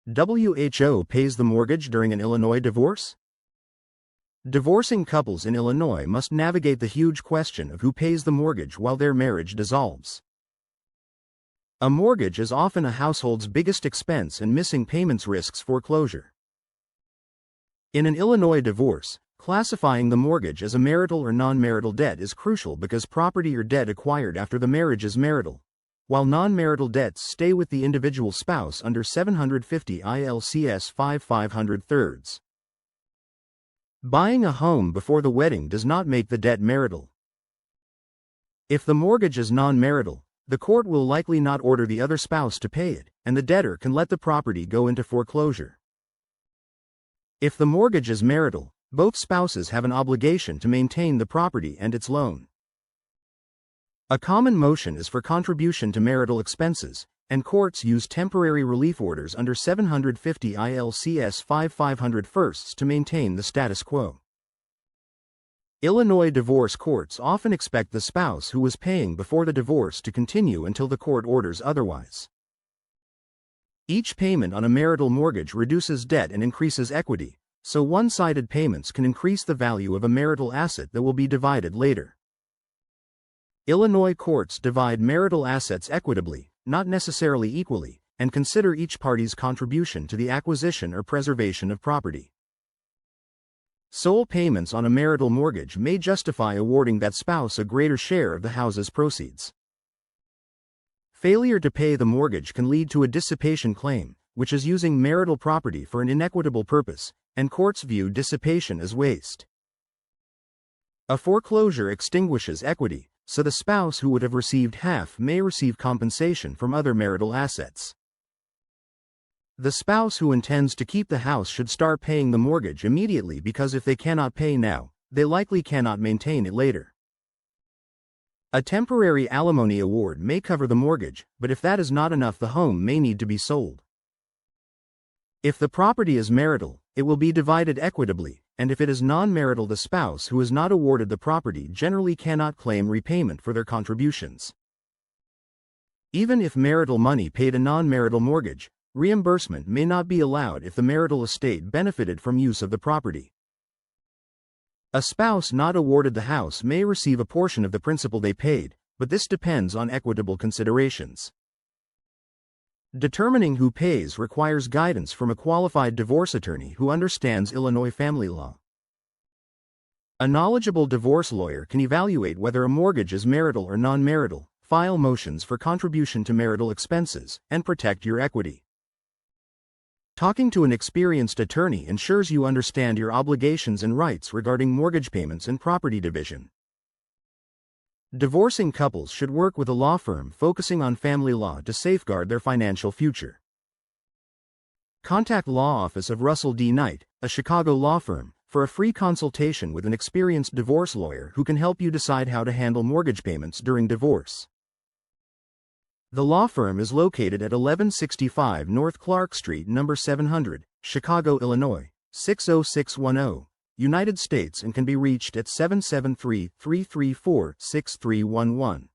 WHO pays the mortgage during an Illinois divorce? Divorcing couples in Illinois must navigate the huge question of who pays the mortgage while their marriage dissolves. A mortgage is often a household's biggest expense, and missing payments risks foreclosure. In an Illinois divorce, classifying the mortgage as a marital or non-marital debt is crucial because property or debt acquired after the marriage is marital, while non-marital debts stay with the individual spouse under 750 ILCS 5/500. Buying a home before the wedding does not make the debt marital. If the mortgage is non-marital, the court will likely not order the other spouse to pay it, and the debtor can let the property go into foreclosure. If the mortgage is marital, both spouses have an obligation to maintain the property and its loan. A common motion is for contribution to marital expenses, and courts use temporary relief orders under 750 ILCS 5/500 to maintain the status quo. Illinois divorce courts often expect the spouse who was paying before the divorce to continue until the court orders otherwise. Each payment on a marital mortgage reduces debt and increases equity, so one-sided payments can increase the value of a marital asset that will be divided later. Illinois courts divide marital assets equitably, not necessarily equally, and consider each party's contribution to the acquisition or preservation of property. Sole payments on a marital mortgage may justify awarding that spouse a greater share of the house's proceeds. Failure to pay the mortgage can lead to a dissipation claim, which is using marital property for an inequitable purpose, and courts view dissipation as waste. A foreclosure extinguishes equity, so the spouse who would have received half may receive compensation from other marital assets. The spouse who intends to keep the house should start paying the mortgage immediately, because if they cannot pay now, they likely cannot maintain it later. A temporary alimony award may cover the mortgage, but if that is not enough, the home may need to be sold. If the property is marital, it will be divided equitably, and if it is non-marital, the spouse who is not awarded the property generally cannot claim repayment for their contributions. Even if marital money paid a non-marital mortgage, reimbursement may not be allowed if the marital estate benefited from use of the property. A spouse not awarded the house may receive a portion of the principal they paid, but this depends on equitable considerations. Determining who pays requires guidance from a qualified divorce attorney who understands Illinois family law. A knowledgeable divorce lawyer can evaluate whether a mortgage is marital or non-marital, file motions for contribution to marital expenses, and protect your equity. Talking to an experienced attorney ensures you understand your obligations and rights regarding mortgage payments and property division. Divorcing couples should work with a law firm focusing on family law to safeguard their financial future. Contact Law Office of Russell D. Knight, a Chicago law firm, for a free consultation with an experienced divorce lawyer who can help you decide how to handle mortgage payments during divorce. The law firm is located at 1165 North Clark Street, number 700, Chicago, Illinois, 60610. United States, and can be reached at 773-334-6311.